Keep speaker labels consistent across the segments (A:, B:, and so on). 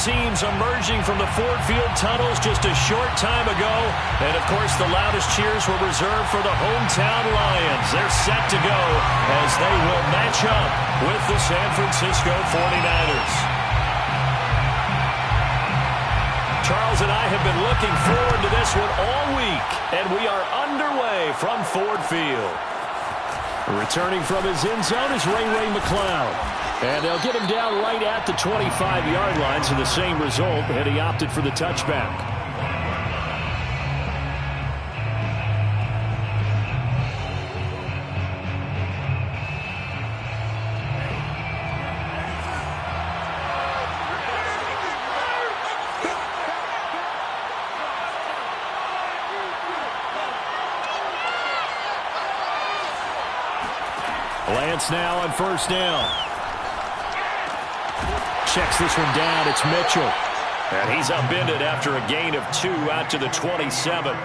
A: teams emerging from the Ford Field tunnels just a short time ago. And, of course, the loudest cheers were reserved for the hometown Lions. They're set to go as they will match up with the San Francisco 49ers. Charles and I have been looking forward to this one all week, and we are underway from Ford Field. Returning from his end zone is Ray McCloud. And they'll get him down right at the 25-yard line, so the same result, and he opted for the touchback. Lance now on first down. Checks this one down. It's Mitchell. And he's upended after a gain of 2 out to the 27.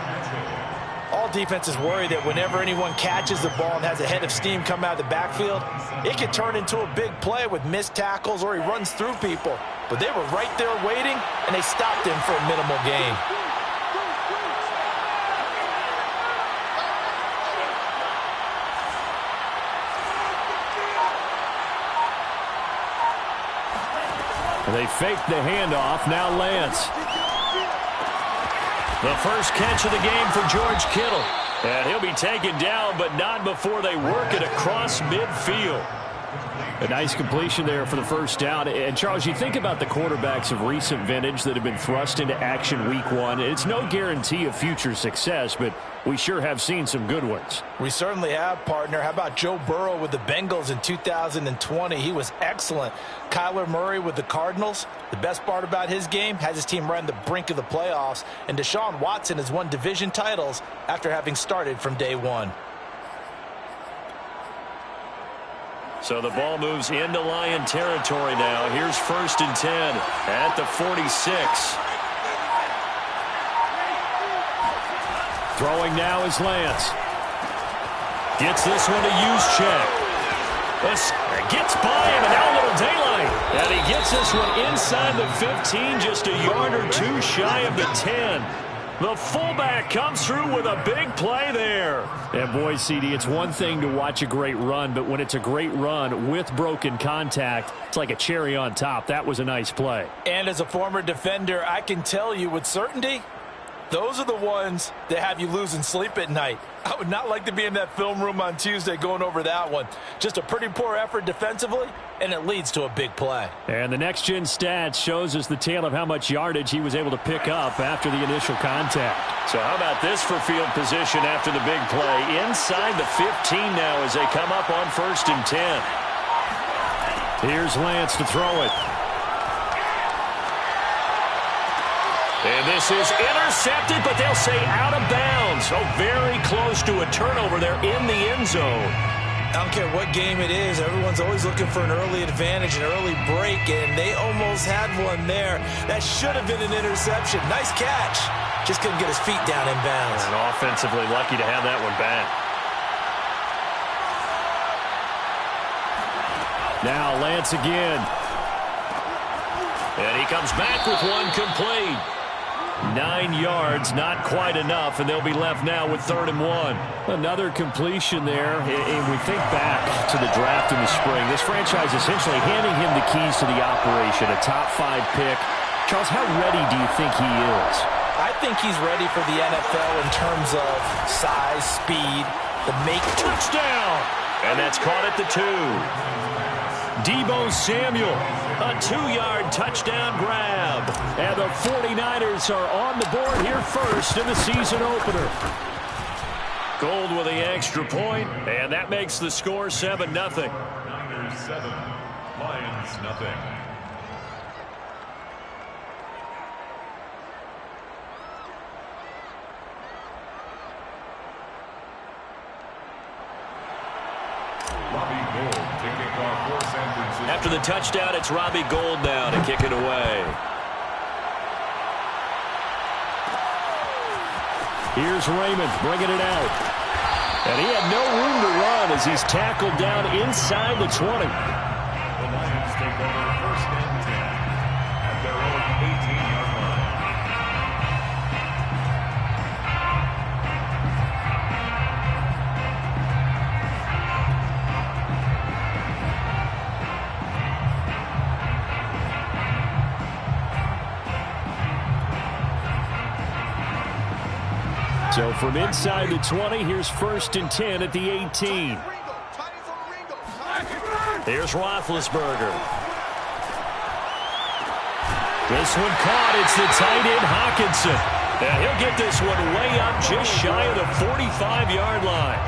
B: All defenses worry that whenever anyone catches the ball and has a head of steam come out of the backfield, it can turn into a big play with missed tackles or he runs through people. But they were right there waiting, and they stopped him for a minimal gain.
A: They faked the handoff. Now Lance. The first catch of the game for George Kittle. And he'll be taken down, but not before they work it across midfield. A nice completion there for the first down. And, Charles, you think about the quarterbacks of recent vintage that have been thrust into action week 1. It's no guarantee of future success, but we sure have seen some good ones.
B: We certainly have, partner. How about Joe Burrow with the Bengals in 2020? He was excellent. Kyler Murray with the Cardinals. The best part about his game has his team right on the brink of the playoffs. And Deshaun Watson has won division titles after having started from day 1.
A: So the ball moves into Lion territory now. Here's 1st and 10 at the 46. Throwing now is Lance. Gets this one to Juszczyk. Gets by him, and now a little daylight. And he gets this one inside the 15, just a yard or 2 shy of the 10. The fullback comes through with a big play there. And boy, CD, it's one thing to watch a great run, but when it's a great run with broken contact, it's like a cherry on top. That was a nice play.
B: And as a former defender, I can tell you with certainty, those are the ones that have you losing sleep at night. I would not like to be in that film room on Tuesday going over that one. Just a pretty poor effort defensively, and it leads to a big play.
A: And the next-gen stats shows us the tale of how much yardage he was able to pick up after the initial contact. So how about this for field position after the big play? Inside the 15 now as they come up on 1st and 10. Here's Lance to throw it. And this is intercepted, but they'll say out of bounds. So very close to a turnover there in the end zone.
B: I don't care what game it is. Everyone's always looking for an early advantage, an early break, and they almost had one there. That should have been an interception. Nice catch. Just couldn't get his feet down in bounds.
A: And offensively lucky to have that one back. Now Lance again. And he comes back with one complete. 9 yards, not quite enough, and they'll be left now with 3rd and 1. Another completion there, and we think back to the draft in the spring. This franchise essentially handing him the keys to the operation, a top 5 pick. Charles, how ready do you think he is?
B: I think he's ready for the NFL in terms of size, speed, the make.
A: Touchdown! And that's caught at the 2. Deebo Samuel, a 2-yard touchdown grab. And the 49ers are on the board here first in the season opener. Gold with the extra point, and that makes the score 7-0.
C: Niners 7, Lions nothing.
A: After the touchdown, it's Robbie Gould now to kick it away. Here's Raymond bringing it out. And he had no room to run as he's tackled down inside the 20.
C: The Lions take over 1st and 10 at their own
A: So from inside the 20, here's 1st and 10 at the 18. Here's Roethlisberger. This one caught. It's the tight end, Hockenson. And he'll get this one way up just shy of the 45-yard line.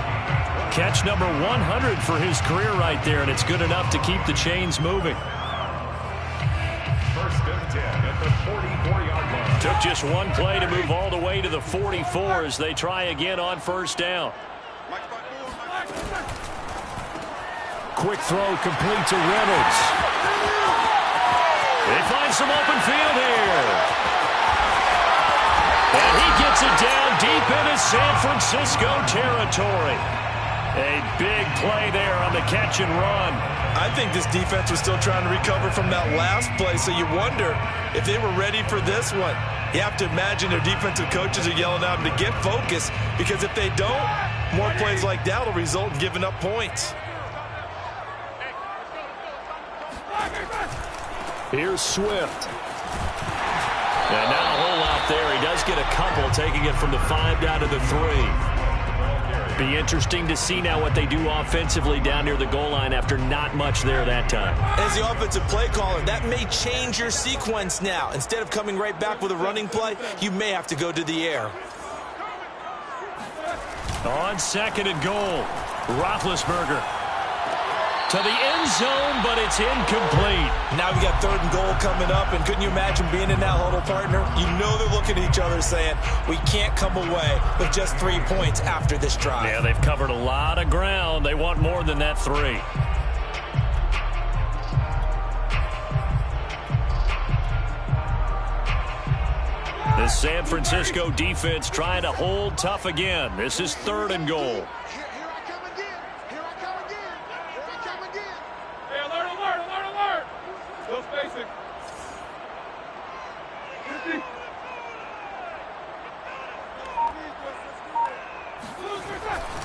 A: Catch number 100 for his career right there, and it's good enough to keep the chains moving.
C: 1st and 10 at the 44-yard line.
A: Took just one play to move all the way to the 44 as they try again on 1st down. Quick throw complete to Reynolds. They find some open field here. And he gets it down deep into San Francisco territory. A big play there on the catch and run.
B: I think this defense was still trying to recover from that last play, so you wonder if they were ready for this one. You have to imagine their defensive coaches are yelling at them to get focused, because if they don't, more plays like that will result in giving up points.
A: Here's Swift. And now a hole out there. He does get a couple, taking it from the 5 down to the 3. Be interesting to see now what they do offensively down near the goal line after not much there that time.
B: As the offensive play caller, that may change your sequence now. Instead of coming right back with a running play, you may have to go to the air.
A: On 2nd and goal, Roethlisberger to the end zone, but it's incomplete.
B: Now we got 3rd and goal coming up, and couldn't you imagine being in that huddle, partner? You know they're looking at each other saying, we can't come away with just 3 points after this drive.
A: Yeah, they've covered a lot of ground. They want more than that 3. The San Francisco defense trying to hold tough again. This is 3rd and goal.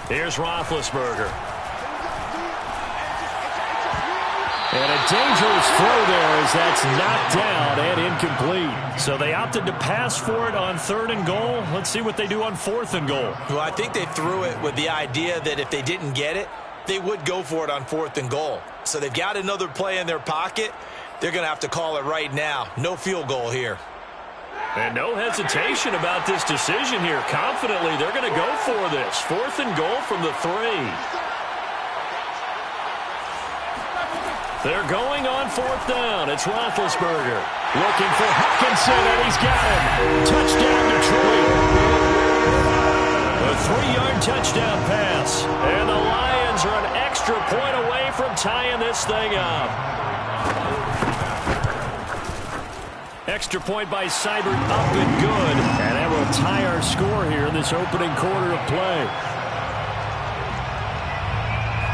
A: Here's Roethlisberger. And a dangerous throw there as that's knocked down and incomplete. So they opted to pass for it on 3rd and goal. Let's see what they do on 4th and goal.
B: Well, I think they threw it with the idea that if they didn't get it, they would go for it on 4th and goal. So they've got another play in their pocket. They're going to have to call it right now. No field goal here.
A: And no hesitation about this decision here. Confidently, they're going to go for this. 4th and goal from the 3. They're going on 4th down. It's Roethlisberger looking for Hockenson, and he's got him. Touchdown, Detroit. A 3-yard touchdown pass. And the Lions are an extra point away from tying this thing up. Extra point by Seibert, up and good. And that will tie our score here in this opening quarter of play.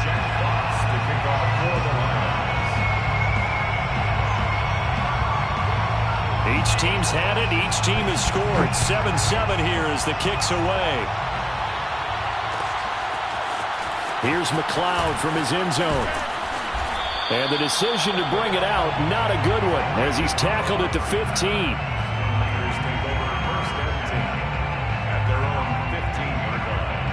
C: Jack Fox to kick off for the Lions.
A: Each team's had it. Each team has scored. 7-7 here as the kick's away. Here's McLeod from his end zone. And the decision to bring it out, not a good one, as he's tackled at the 15.
C: Niners take over 1st and 10 at their own 15-yard line.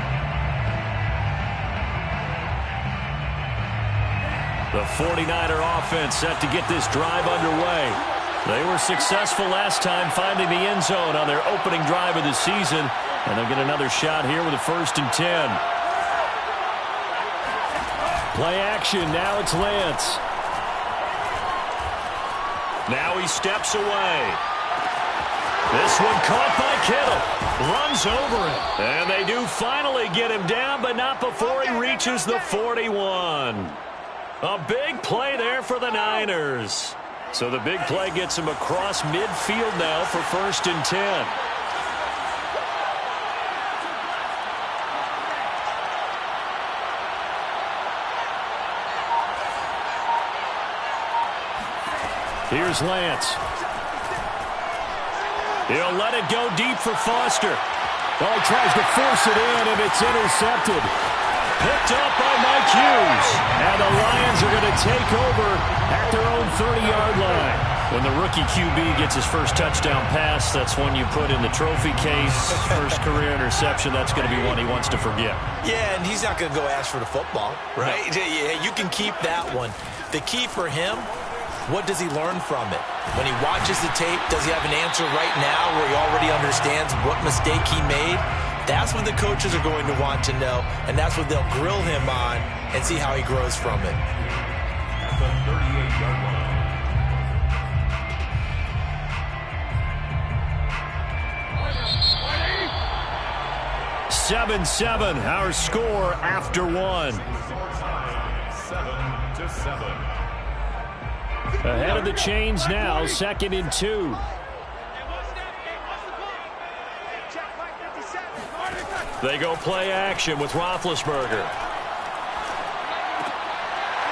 A: The 49er offense set to get this drive underway. They were successful last time finding the end zone on their opening drive of the season, and they'll get another shot here with a 1st and 10. Play action. Now it's Lance. Now he steps away. This one caught by Kittle. Runs over it. And they do finally get him down, but not before he reaches the 41. A big play there for the Niners. So the big play gets him across midfield now for 1st and 10. Here's Lance. He'll let it go deep for Foster. Oh, he tries to force it in, and it's intercepted. Picked up by Mike Hughes. And the Lions are going to take over at their own 30-yard line. When the rookie QB gets his first touchdown pass, that's one you put in the trophy case. First career interception, that's going to be one he wants to forget.
B: Yeah, and he's not going to go ask for the football, right? No. Yeah, you can keep that one. The key for him, what does he learn from it? When he watches the tape, does he have an answer right now where he already understands what mistake he made? That's what the coaches are going to want to know, and that's what they'll grill him on and see how he grows from it.
C: At the 38-yard line.
A: 7-7, our score after one.
C: 7-7.
A: Ahead of the chains now, 2nd and 2. They go play action with Roethlisberger.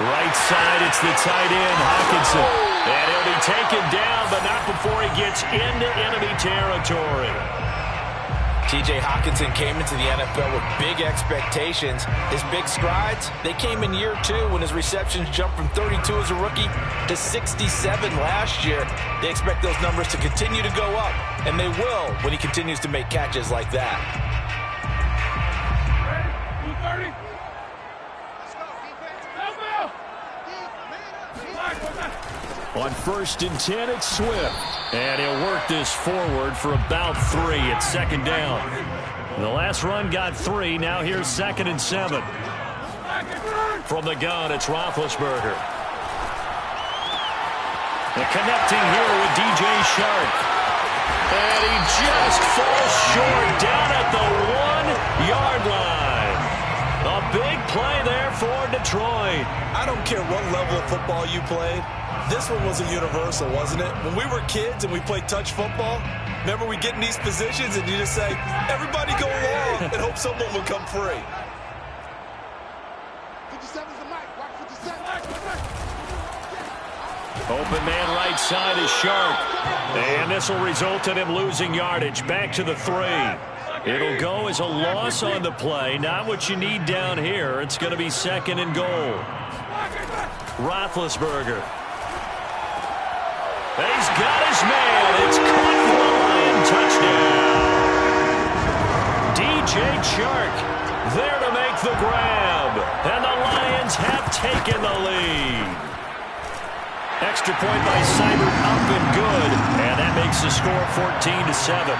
A: Right side, it's the tight end, Hockenson. And he'll be taken down, but not before he gets into enemy territory.
B: T.J. Hockenson came into the NFL with big expectations. His big strides, they came in year 2 when his receptions jumped from 32 as a rookie to 67 last year. They expect those numbers to continue to go up, and they will when he continues to make catches like that.
C: Ready? 30.
A: On 1st and 10, it's Swift. And he'll work this forward for about 3 at 2nd down. The last run got 3. Now here's 2nd and 7. From the gun, it's Roethlisberger. And connecting here with DJ Shark. And he just falls short down at the 1-yard line. A big play there for Detroit.
B: I don't care what level of football you played. This one was a universal, wasn't it? When we were kids and we played touch football, remember we get in these positions and you just say, everybody go along and hope someone will come free.
D: 57 is the mic. Watch 57.
A: Open man right side is Sharp. And this will result in him losing yardage. Back to the 3. It'll go as a loss on the play. Not what you need down here. It's going to be 2nd and goal. Roethlisberger. He's got his man. It's caught for a Lion touchdown. DJ Chark there to make the grab. And the Lions have taken the lead. Extra point by Seibert up and good. And that makes the score 14-7.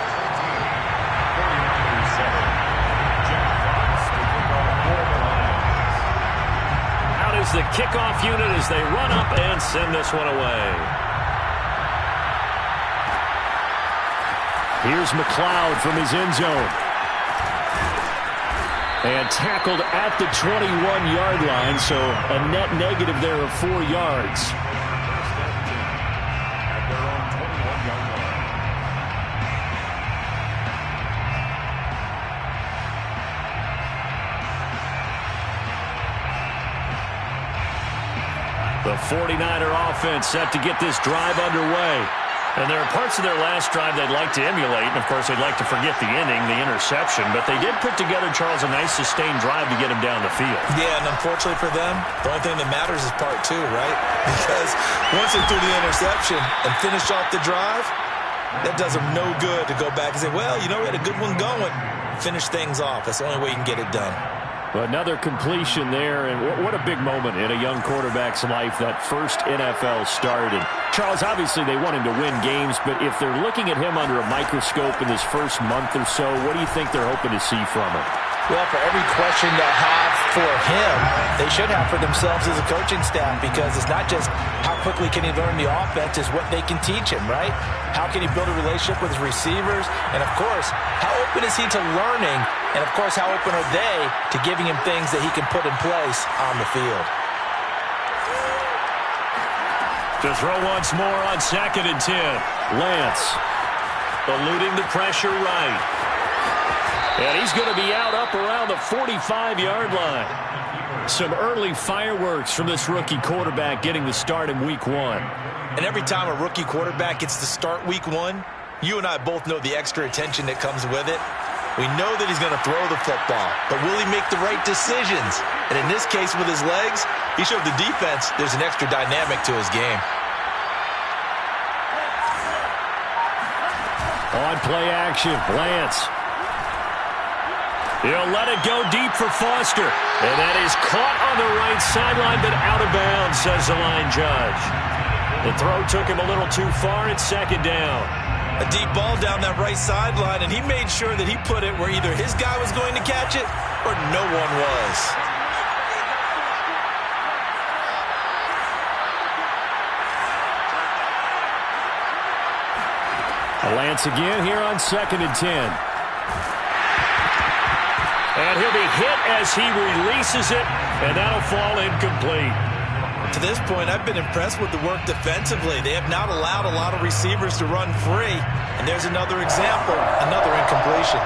A: Out is the kickoff unit as they run up and send this one away. Here's McLeod from his end zone. And tackled at the 21-yard line, so a net negative there of 4 yards.
C: At their own 21-yard line.
A: The 49er offense set to get this drive underway. And there are parts of their last drive they'd like to emulate, and, of course, they'd like to forget the inning, the interception. But they did put together, Charles, a nice sustained drive to get him down the field.
B: Yeah, and unfortunately for them, the only thing that matters is part 2, right? Because once they threw the interception and finished off the drive, that does them no good to go back and say, well, you know, we had a good one going. Finish things off. That's the only way you can get it done.
A: Another completion there, and what a big moment in a young quarterback's life, that first NFL start. And Charles, obviously they want him to win games, but if they're looking at him under a microscope in his first month or so, what do you think they're hoping to see from him?
B: Well, for every question they'll have for him, they should have for themselves as a coaching staff, because it's not just how quickly can he learn the offense, it's what they can teach him, right? How can he build a relationship with his receivers? And, of course, how open is he to learning? And, of course, how open are they to giving him things that he can put in place on the field?
A: To throw once more on 2nd and 10. Lance eluding the pressure right. And he's going to be out up around the 45-yard line. Some early fireworks from this rookie quarterback getting the start in week 1.
B: And every time a rookie quarterback gets to start week 1, you and I both know the extra attention that comes with it. We know that he's going to throw the football, but will he make the right decisions? And in this case with his legs, he showed the defense there's an extra dynamic to his game.
A: On play action, Lance. He'll let it go deep for Foster. And that is caught on the right sideline, but out of bounds, says the line judge. The throw took him a little too far. It's second down.
B: A deep ball down that right sideline, and he made sure that he put it where either his guy was going to catch it or no one was.
A: Lance again here on 2nd and 10. And he'll be hit as he releases it, and that'll fall incomplete.
B: To this point, I've been impressed with the work defensively. They have not allowed a lot of receivers to run free. And there's another example, another incompletion.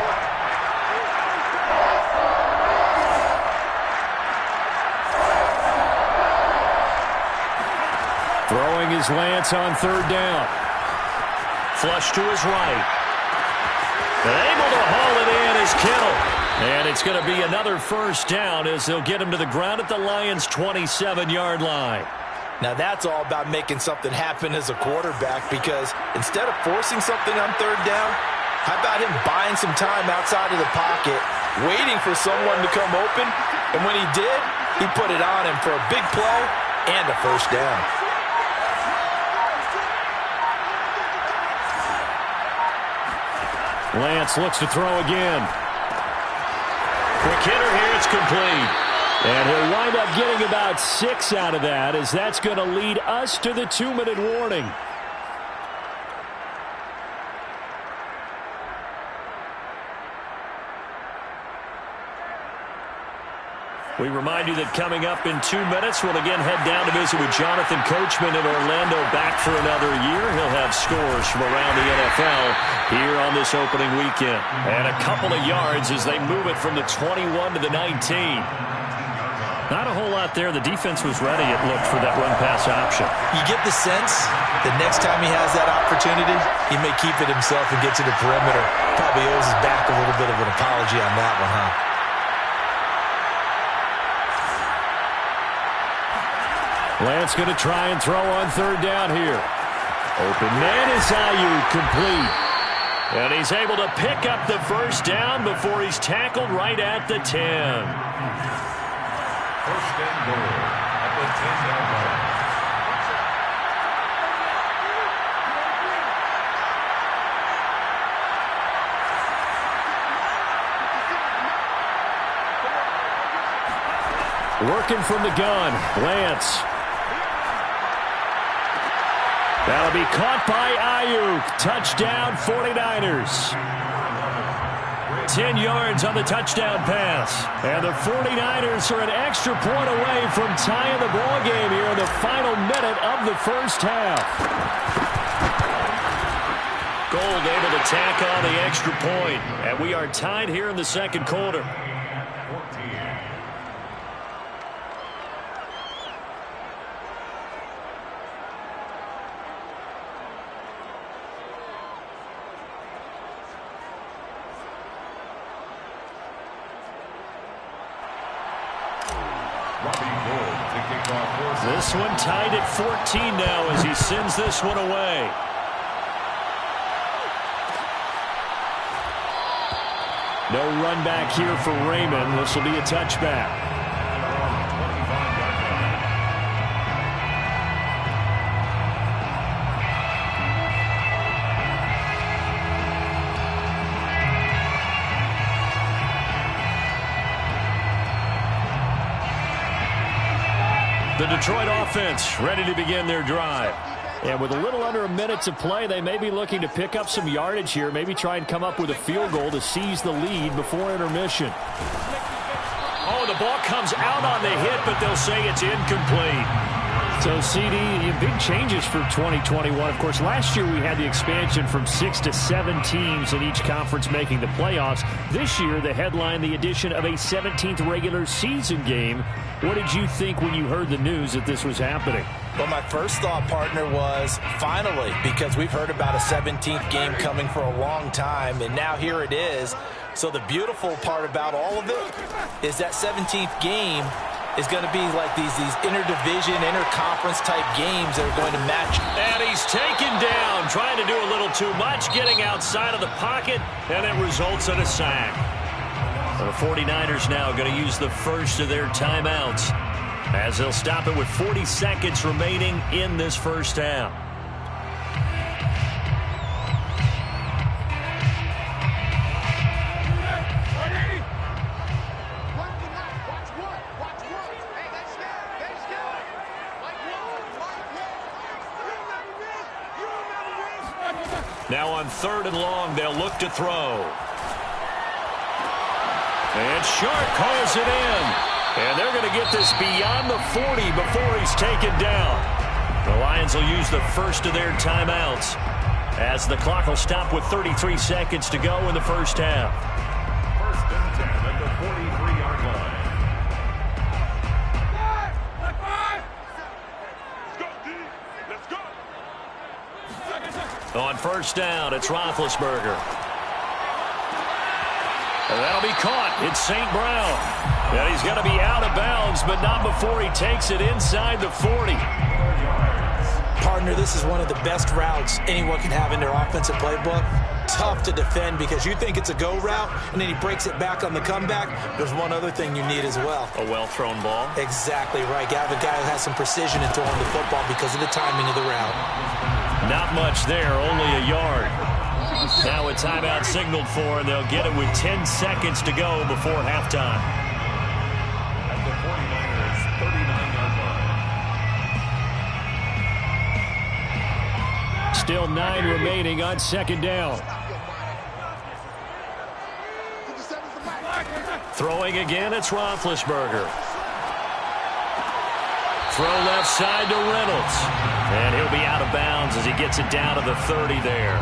A: Throwing is Lance on 3rd down. Flush to his right. And able to haul it in is Kittle. And it's going to be another first down as they'll get him to the ground at the Lions' 27-yard line.
B: Now that's all about making something happen as a quarterback, because instead of forcing something on 3rd down, how about him buying some time outside of the pocket, waiting for someone to come open, and when he did, he put it on him for a big play and a first down.
A: Lance looks to throw again. Quick hitter here, it's complete. And he'll wind up getting about 6 out of that, as that's going to lead us to the 2-minute warning. We remind you that coming up in 2 minutes, we'll again head down to visit with Jonathan Coachman in Orlando, back for another year. He'll have scores from around the NFL here on this opening weekend. And a couple of yards as they move it from the 21 to the 19. Not a whole lot there. The defense was ready, it looked, for that run-pass option.
B: You get the sense that next time he has that opportunity, he may keep it himself and get to the perimeter. Probably owes his back a little bit of an apology on that one, huh?
A: Lance going to try and throw on 3rd down here. Open man is Ayuk, complete. And he's able to pick up the first down before he's tackled right at the 10.
C: First and goal at the 10-yard line.
A: Working from the gun, Lance. That'll be caught by Ayuk. Touchdown, 49ers. 10 yards on the touchdown pass. And the 49ers are an extra point away from tying the ball game here in the final minute of the first half. Gold able to tack on the extra point. And we are tied here in the second quarter. This one tied at 14 now as he sends this one away. No run back here for Raymond. This will be a touchback. The Detroit offense ready to begin their drive. And with a little under a minute to play, they may be looking to pick up some yardage here, maybe try and come up with a field goal to seize the lead before intermission. Oh, the ball comes out on the hit, but they'll say it's incomplete. So, CD, big changes for 2021. Of course, last year we had the expansion from 6 to 7 teams in each conference making the playoffs. This year, the headline, the addition of a 17th regular season game. What did you think when you heard the news that this was happening?
B: Well, my first thought, partner, was finally, because we've heard about a 17th game coming for a long time, and now here it is. So the beautiful part about all of it is that 17th game is going to be like these interdivision, interconference type games that are going to match.
A: And he's taken down, trying to do a little too much, getting outside of the pocket, and it results in a sack. The 49ers now going to use the first of their timeouts as they'll stop it with 40 seconds remaining in this first half. Now on 3rd and long, they'll look to throw. And Sharp calls it in. And they're going to get this beyond the 40 before he's taken down. The Lions will use the first of their timeouts as the clock will stop with 33 seconds to go in the first half.
C: 1st and 10 at the 43-yard line.
A: On 1st down, it's Roethlisberger. And that'll be caught. It's St. Brown. And he's going to be out of bounds, but not before he takes it inside the 40.
B: Partner, this is one of the best routes anyone can have in their offensive playbook. Tough to defend because you think it's a go route, and then he breaks it back on the comeback. There's one other thing you need as well.
A: A well-thrown ball.
B: Exactly right. You have a guy who has some precision in throwing the football because of the timing of the route.
A: Not much there, only a yard. Now a timeout signaled for, and they'll get it with 10 seconds to go before halftime.
C: At the 49ers, 39-yard line.
A: Still 9 remaining on 2nd down. Throwing again, it's Roethlisberger. Throw left side to Reynolds. And he'll be out of bounds as he gets it down to the 30 there.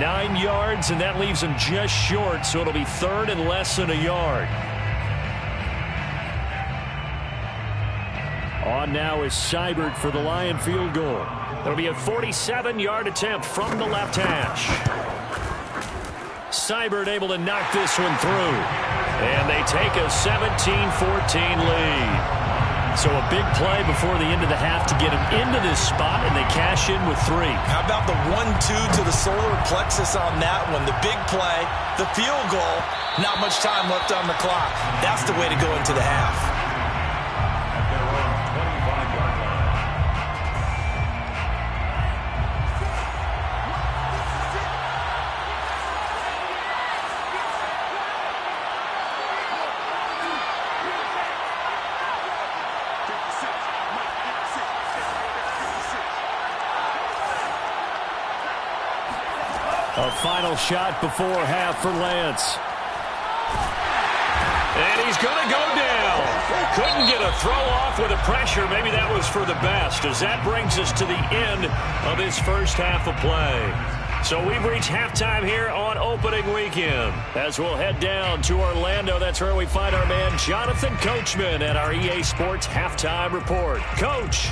A: 9 yards, and that leaves him just short, so it'll be 3rd and less than a yard. On now is Seibert for the Lion field goal. It'll be a 47-yard attempt from the left hash. Seibert able to knock this one through. And they take a 17-14 lead. So a big play before the end of the half to get him into this spot, and they cash in with 3.
B: How about the 1-2 to the solar plexus on that one? The big play, the field goal, not much time left on the clock. That's the way to go into the half.
C: At their own 25-yard line.
A: A final shot before half for Lance. And he's going to go down. Couldn't get a throw off with the pressure. Maybe that was for the best, as that brings us to the end of this first half of play. So we've reached halftime here on opening weekend. As we'll head down to Orlando, that's where we find our man Jonathan Coachman at our EA Sports Halftime Report. Coach.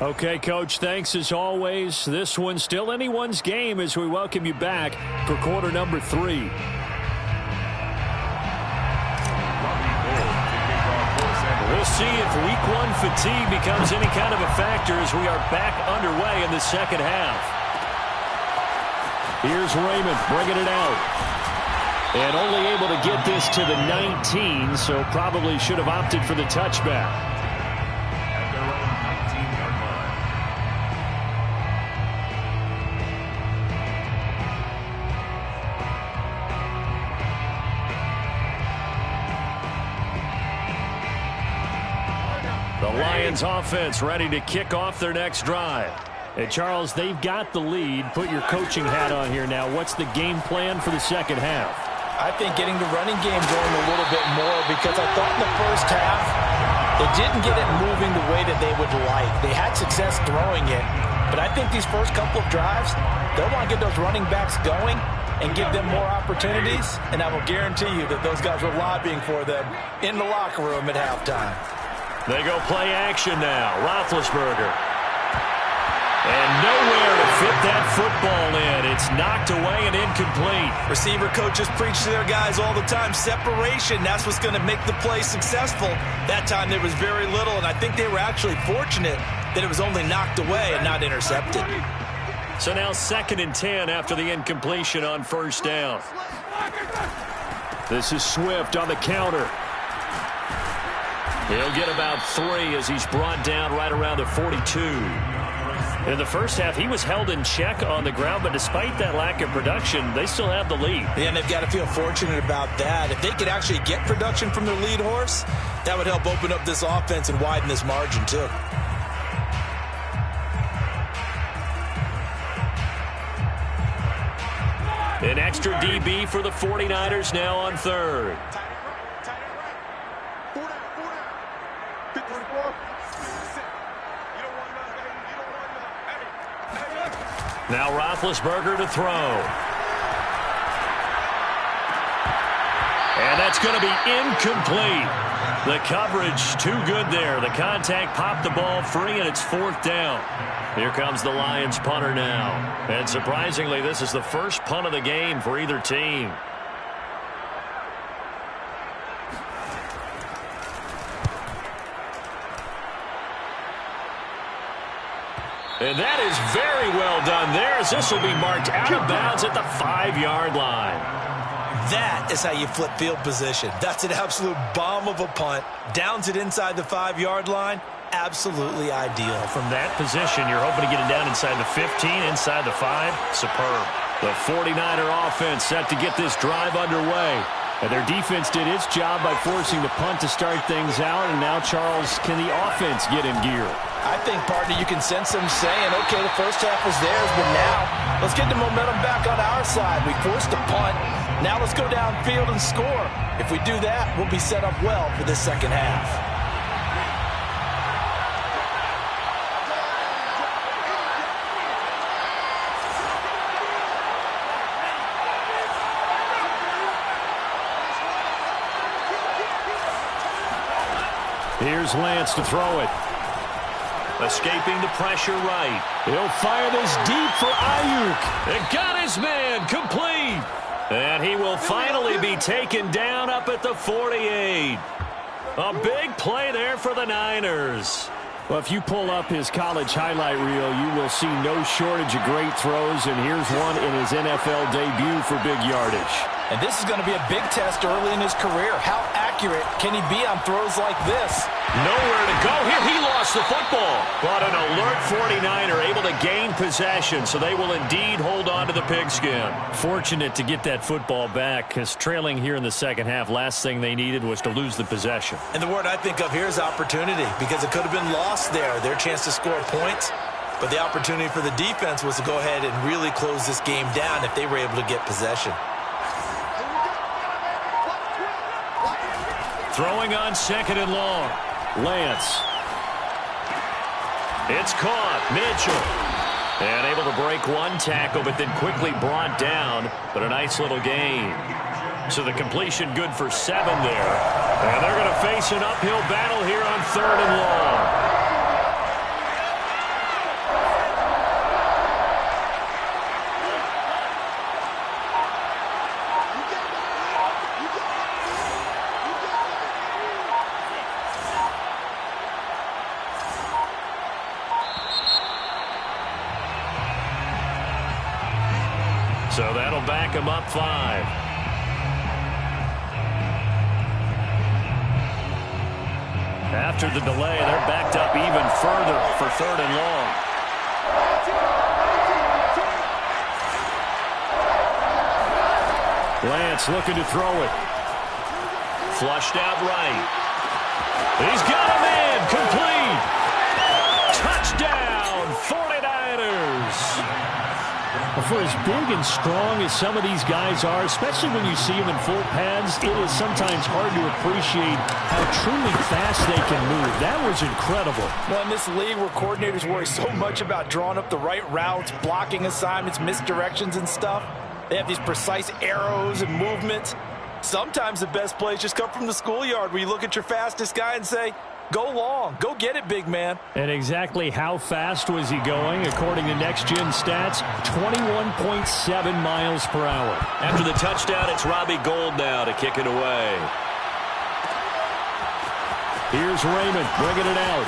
A: Okay, Coach, thanks as always. This one's still anyone's game as we welcome you back for quarter number 3. We'll see if week 1 fatigue becomes any kind of a factor as we are back underway in the second half. Here's Raymond bringing it out. And only able to get this to the 19, so probably should have opted for the touchback. Lions offense ready to kick off their next drive. And Charles, they've got the lead. Put your coaching hat on here now. What's the game plan for the second half?
B: I think getting the running game going a little bit more, because I thought in the first half they didn't get it moving the way that they would like. They had success throwing it, but I think these first couple of drives, they'll want to get those running backs going and give them more opportunities, and I will guarantee you that those guys were lobbying for them in the locker room at halftime.
A: They go play action now. Roethlisberger. And nowhere to fit that football in. It's knocked away and incomplete.
B: Receiver coaches preach to their guys all the time. Separation, that's what's going to make the play successful. That time there was very little, and I think they were actually fortunate that it was only knocked away and not intercepted.
A: So now 2nd and 10 after the incompletion on 1st down. This is Swift on the counter. He'll get about 3 as he's brought down right around the 42. In the first half, he was held in check on the ground, but despite that lack of production, they still have the lead.
B: Yeah, and they've got to feel fortunate about that. If they could actually get production from their lead horse, that would help open up this offense and widen this margin too.
A: An extra DB for the 49ers now on 3rd. Now Roethlisberger to throw. And that's going to be incomplete. The coverage too good there. The contact popped the ball free, and it's 4th down. Here comes the Lions punter now. And surprisingly, this is the first punt of the game for either team. And that is very well done there, as this will be marked out of bounds at the 5-yard line.
B: That is how you flip field position. That's an absolute bomb of a punt. Downs it inside the 5-yard line. Absolutely ideal.
A: From that position, you're hoping to get it down inside the 15, inside the 5. Superb. The 49er offense set to get this drive underway. And their defense did its job by forcing the punt to start things out. And now, Charles, can the offense get in gear?
B: I think, partner, you can sense them saying, okay, the first half was theirs, but now let's get the momentum back on our side. We forced a punt. Now let's go downfield and score. If we do that, we'll be set up well for this second half.
A: Here's Lance to throw it. Escaping the pressure right. He'll fire this deep for Ayuk. It got his man complete. And he will finally be taken down up at the 48. A big play there for the Niners. Well, if you pull up his college highlight reel, you will see no shortage of great throws, and here's one in his NFL debut for big yardage.
B: And this is going to be a big test early in his career. How accurate can he be on throws like this?
A: Nowhere to go here. He lost the football. But an alert 49er able to gain possession, so they will indeed hold on to the pigskin. Fortunate to get that football back, because trailing here in the second half, last thing they needed was to lose the possession.
B: And the word I think of here is opportunity, because it could have been lost there, their chance to score points. But the opportunity for the defense was to go ahead and really close this game down if they were able to get possession.
A: Throwing on 2nd and long. Lance. It's caught. Mitchell. And able to break one tackle, but then quickly brought down. But a nice little gain. So the completion good for 7 there. And they're going to face an uphill battle here on 3rd and long. So that'll back him up 5. After the delay, they're backed up even further for 3rd and long. Lance looking to throw it. Flushed out right. He's got a man complete. Touchdown, 49ers. For as big and strong as some of these guys are, especially when you see them in full pads, it is sometimes hard to appreciate how truly fast they can move. That was incredible.
B: Well, in this league where coordinators worry so much about drawing up the right routes, blocking assignments, misdirections and stuff, they have these precise arrows and movements. Sometimes the best plays just come from the schoolyard where you look at your fastest guy and say, Go long. Go get it, big man.
A: And exactly how fast was he going? According to Next Gen Stats, 21.7 miles per hour.
E: After the touchdown, it's Robbie Gould now to kick it away.
A: Here's Raymond bringing it out.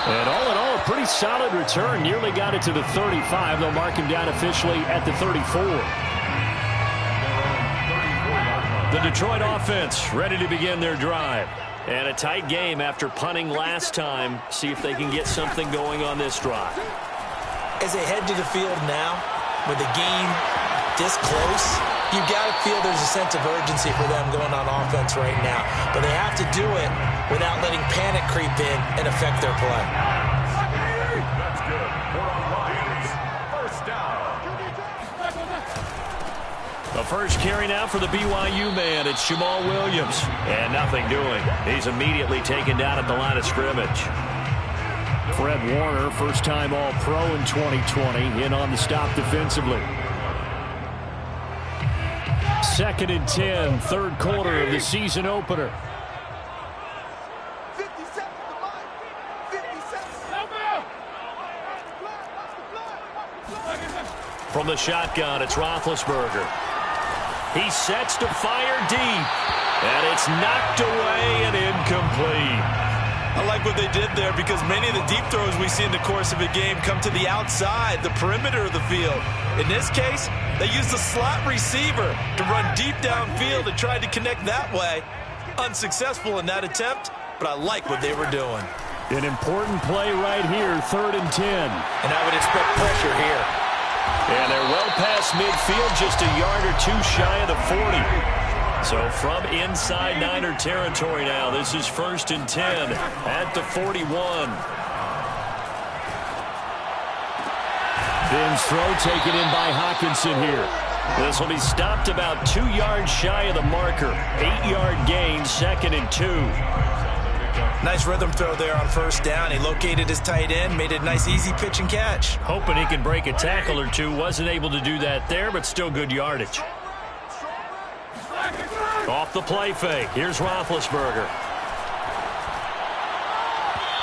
A: And all in all, a pretty solid return. Nearly got it to the 35. They'll mark him down officially at the 34. The Detroit offense ready to begin their drive. And a tight game after punting last time. See if they can get something going on this drive.
B: As they head to the field now, with the game this close, you got to feel there's a sense of urgency for them going on offense right now. But they have to do it without letting panic creep in and affect their play.
C: That's good. For the Lions. First down.
A: The first carry now for the BYU man. It's Jamal Williams. And nothing doing. He's immediately taken down at the line of scrimmage. Fred Warner, first-time All-Pro in 2020, in on the stop defensively. 2nd and 10, third quarter of the season opener.
D: 50 seconds to line. 50 seconds.
A: From the shotgun, it's Roethlisberger. He sets to fire deep. And it's knocked away and incomplete.
B: I like what they did there because many of the deep throws we see in the course of a game come to the outside, the perimeter of the field. In this case, they used the slot receiver to run deep downfield and tried to connect that way. Unsuccessful in that attempt, but I like what they were doing.
A: An important play right here, 3rd and 10.
B: And I would expect pressure here.
A: And they're well past midfield, just a yard or two shy of the 40. So from inside Niner territory now, this is 1st and 10 at the 41. Ben's throw taken in by Hockenson here. This will be stopped about 2 yards shy of the marker. 8-yard gain, 2nd and 2.
B: Nice rhythm throw there on first down. He located his tight end, made it a nice easy pitch and catch.
A: Hoping he can break a tackle or two. Wasn't able to do that there, but still good yardage. Off the play fake. Here's Roethlisberger.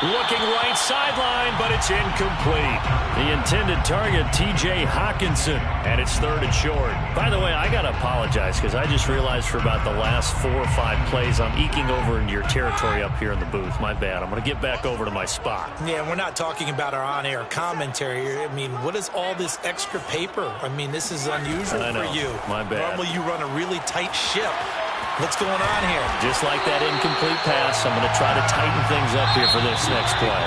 A: Looking right sideline, but it's incomplete. The intended target, T.J. Hockenson, and it's 3rd and short. By the way, I got to apologize because I just realized for about the last 4 or 5 plays, I'm eking over into your territory up here in the booth. My bad. I'm going to get back over to my spot.
B: Yeah, we're not talking about our on-air commentary. I mean, what is all this extra paper? I mean, this is unusual for you.
A: My bad.
B: Normally you run a really tight ship. What's going on here?
A: Just like that incomplete pass, I'm going to try to tighten things up here for this next play.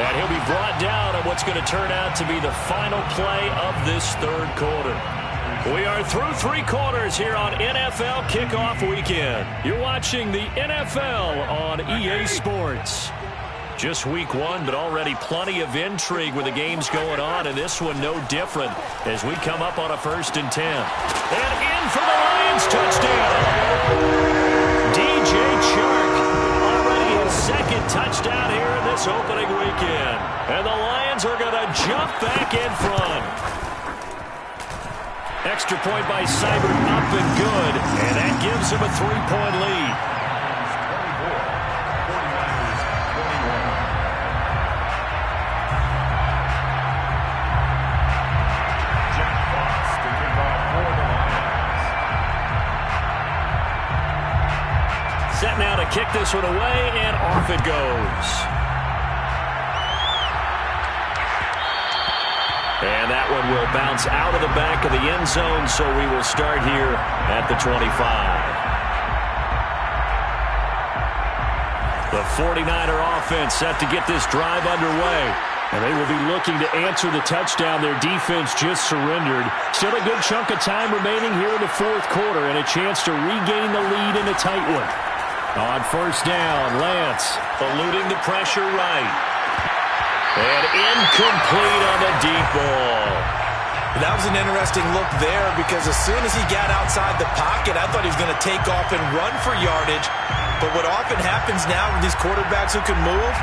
A: And he'll be brought down on what's going to turn out to be the final play of this 3rd quarter. We are through 3 quarters here on NFL Kickoff Weekend. You're watching the NFL on EA Sports. Just week 1, but already plenty of intrigue with the games going on, and this one no different as we come up on a 1st and 10. And in for the Lions touchdown. DJ Chark, already his 2nd touchdown here in this opening weekend. And the Lions are going to jump back in front. Extra point by Seibert up and good, and that gives him a 3-point lead. Set now to kick this one away, and off it goes. And that one will bounce out of the back of the end zone, so we will start here at the 25. The 49er offense set to get this drive underway. And they will be looking to answer the touchdown their defense just surrendered. Still a good chunk of time remaining here in the 4th quarter, and a chance to regain the lead in a tight one. On first down, Lance eluding the pressure right. And incomplete on the deep ball.
B: That was an interesting look there because as soon as he got outside the pocket, I thought he was going to take off and run for yardage. But what often happens now with these quarterbacks who can move,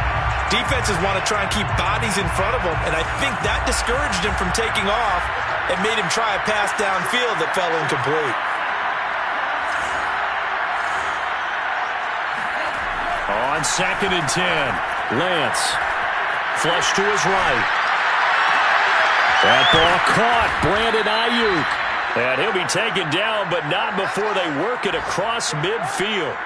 B: defenses want to try and keep bodies in front of them, and I think that discouraged him from taking off and made him try a pass downfield that fell incomplete.
A: On 2nd and 10, Lance. Flush to his right. That ball caught. Brandon Ayuk. And he'll be taken down, but not before they work it across midfield.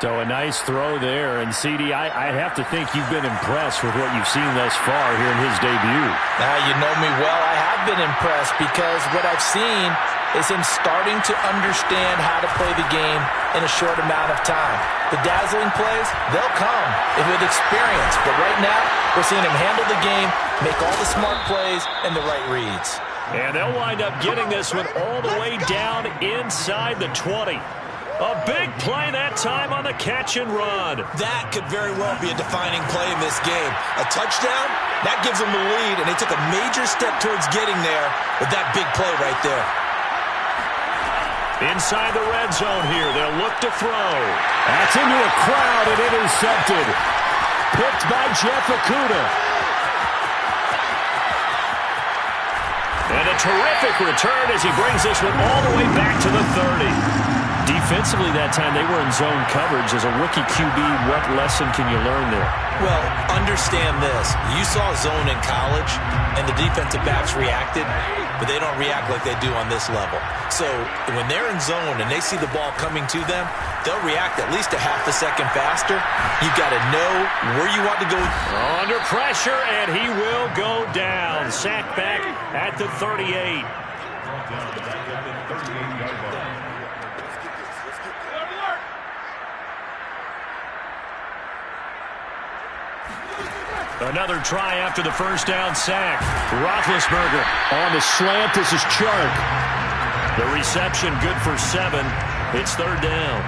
A: So a nice throw there. And, CD, I have to think you've been impressed with what you've seen thus far here in his debut.
B: Now, you know me well. I have been impressed because what I've seen is him starting to understand how to play the game in a short amount of time. The dazzling plays, they'll come with experience. But right now, we're seeing him handle the game, make all the smart plays, and the right reads.
A: And they'll wind up getting this one all the way down inside the 20. A big play that time on the catch and run.
F: That could very well be a defining play in this game. A touchdown, that gives them the lead, and they took a major step towards getting there with that big play right there.
A: Inside the red zone here, they'll look to throw. That's into a crowd and intercepted. Picked by Jeff Okudah. And a terrific return as he brings this one all the way back to the 30. Defensively that time, they were in zone coverage. As a rookie QB, what lesson can you learn there?
F: Well, understand this. You saw zone in college, and the defensive backs reacted, but they don't react like they do on this level. So when they're in zone and they see the ball coming to them, they'll react at least a half a second faster. You've got to know where you want to go.
A: Under pressure, and he will go down. Sacked back at the 38. Another try after the first down sack. Roethlisberger on the slant. This is Chark. The reception good for 7. It's 3rd down.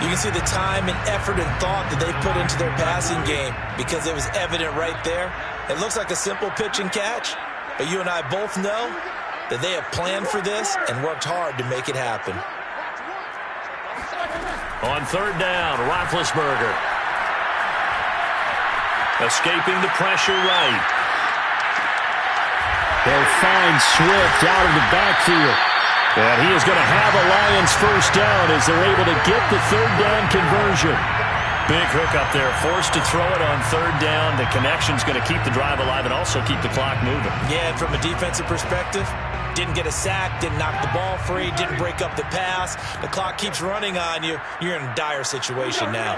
F: You can see the time and effort and thought that they put into their passing game because it was evident right there. It looks like a simple pitch and catch, but you and I both know that they have planned for this and worked hard to make it happen.
A: On 3rd down, Roethlisberger. Escaping the pressure right. They'll find Swift out of the backfield. And he is going to have a Lions first down as they're able to get the 3rd down conversion. Big hook up there, forced to throw it on 3rd down. The connection's going to keep the drive alive and also keep the clock moving.
F: Yeah, and from a defensive perspective, didn't get a sack, didn't knock the ball free, didn't break up the pass. The clock keeps running on you. You're in a dire situation now.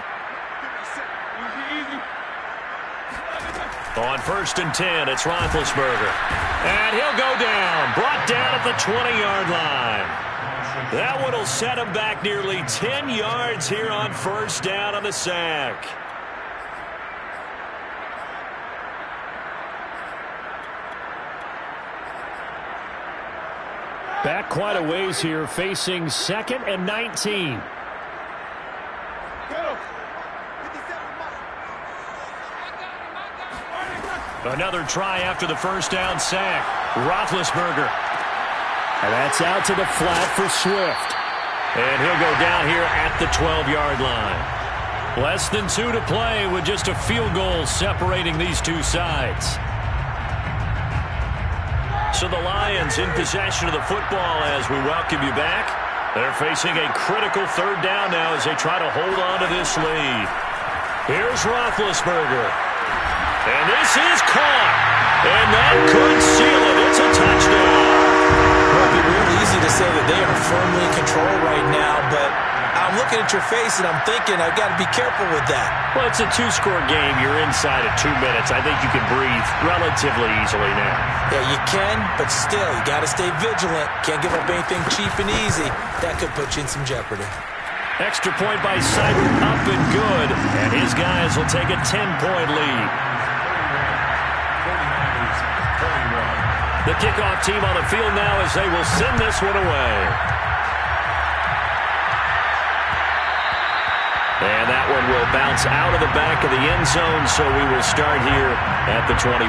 A: On 1st and 10, it's Roethlisberger. And he'll go down. Brought down at the 20-yard line. That one will set him back nearly 10 yards here on 1st down on the sack. Back quite a ways here, facing 2nd and 19. Another try after the first down sack. Roethlisberger. And that's out to the flat for Swift. And he'll go down here at the 12-yard line. Less than 2 to play with just a field goal separating these two sides. So the Lions in possession of the football as we welcome you back. They're facing a critical 3rd down now as they try to hold on to this lead. Here's Roethlisberger. And this is caught. And that could seal it. It's a touchdown.
F: Well, it'd be real easy to say that they are firmly in control right now, but I'm looking at your face and I'm thinking I've got to be careful with that.
A: Well, it's a 2-score game. You're inside at 2 minutes. I think you can breathe relatively easily now.
F: Yeah, you can, but still, you got to stay vigilant. Can't give up anything cheap and easy. That could put you in some jeopardy.
A: Extra point by Seibert, up and good. And his guys will take a 10-point lead. The kickoff team on the field now as they will send this one away. And that one will bounce out of the back of the end zone, so we will start here at the 25.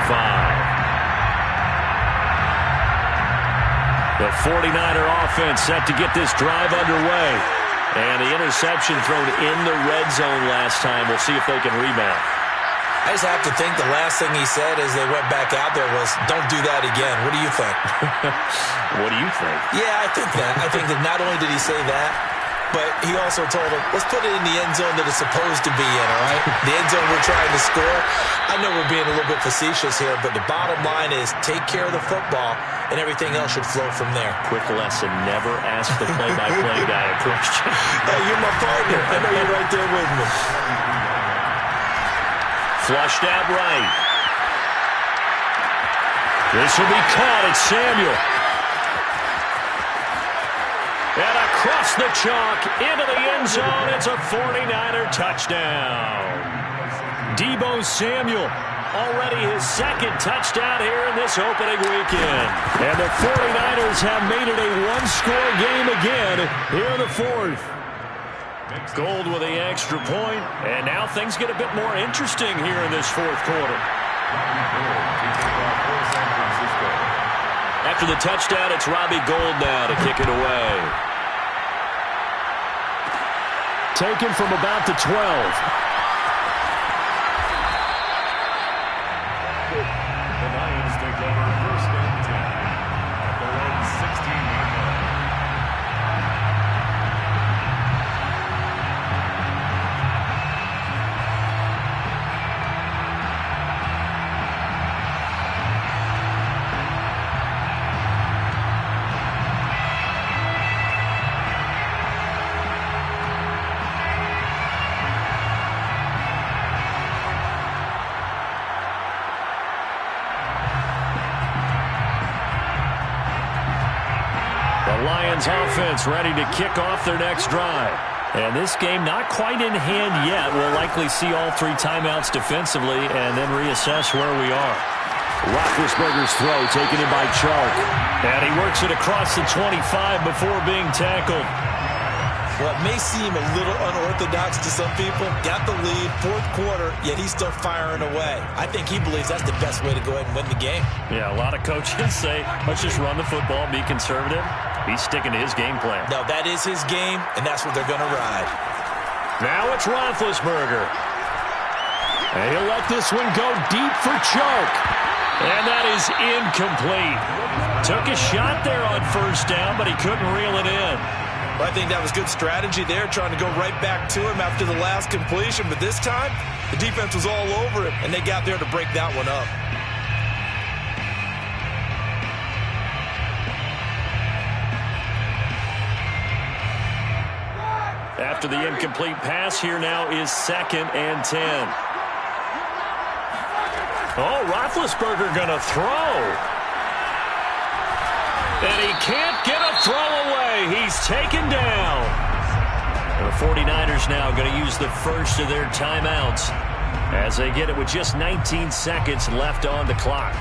A: The 49er offense set to get this drive underway. And the interception thrown in the red zone last time. We'll see if they can rebound.
F: I just have to think the last thing he said as they went back out there was, don't do that again. What do you think?
A: What do you think?
F: Yeah, I think that. I think that not only did he say that, but he also told him, let's put it in the end zone that it's supposed to be in, all right? The end zone we're trying to score. I know we're being a little bit facetious here, but the bottom line is take care of the football, and everything else should flow from there.
A: Quick lesson, never ask the play-by-play guy a question.
F: Hey, you're my partner. I know you're right there with me.
A: Flushed out right. This will be caught. It's Samuel. And across the chalk into the end zone. It's a 49er touchdown. Deebo Samuel, already his second touchdown here in this opening weekend. And the 49ers have made it a one-score game again here in the fourth. Gold with the extra point, and now things get a bit more interesting here in this fourth quarter. After the touchdown, it's Robbie Gould now to kick it away. Taken from about the 12.
C: The Lions take over first and 10 at their own 16-yard line.
A: Lions offense ready to kick off their next drive. And this game not quite in hand yet. We'll likely see all three timeouts defensively and then reassess where we are. Roethlisberger's throw taken in by Chark. And he works it across the 25 before being tackled.
F: Well, it may seem a little unorthodox to some people. Got the lead, fourth quarter, yet he's still firing away. I think he believes that's the best way to go ahead and win the game.
A: Yeah, a lot of coaches say, let's just run the football, be conservative. He's sticking to his game plan.
F: No, that is his game, and that's what they're going to ride.
A: Now it's Roethlisberger. And he'll let this one go deep for Chark. And that is incomplete. Took a shot there on first down, but he couldn't reel it in.
F: Well, I think that was good strategy there, trying to go right back to him after the last completion. But this time, the defense was all over him, and they got there to break that one up.
A: After the incomplete pass, here now is 2nd and 10. Oh, Roethlisberger going to throw. And he can't get a throw away. He's taken down. And the 49ers now going to use the first of their timeouts as they get it with just 19 seconds left on the clock.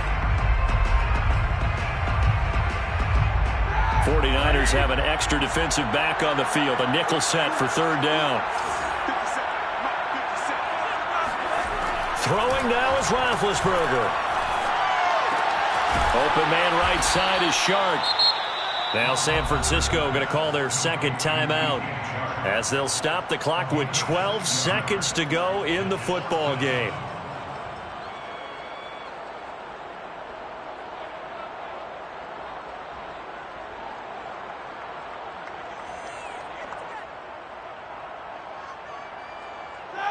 A: 49ers have an extra defensive back on the field. A nickel set for third down. Throwing now is Roethlisberger. Open man right side is Chark. Now San Francisco going to call their second timeout as they'll stop the clock with 12 seconds to go in the football game.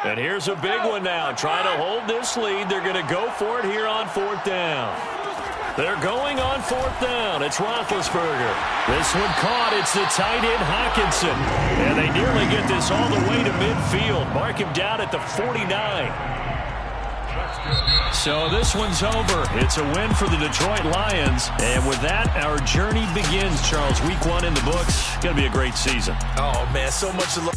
A: And here's a big one now. Trying to hold this lead. They're going to go for it here on fourth down. They're going on fourth down. It's Roethlisberger. This one caught. It's the tight end, Hockenson. And they nearly get this all the way to midfield. Mark him down at the 49. So this one's over. It's a win for the Detroit Lions. And with that, our journey begins, Charles. Week 1 in the books. Going to be a great season.
F: Oh, man, so much to look.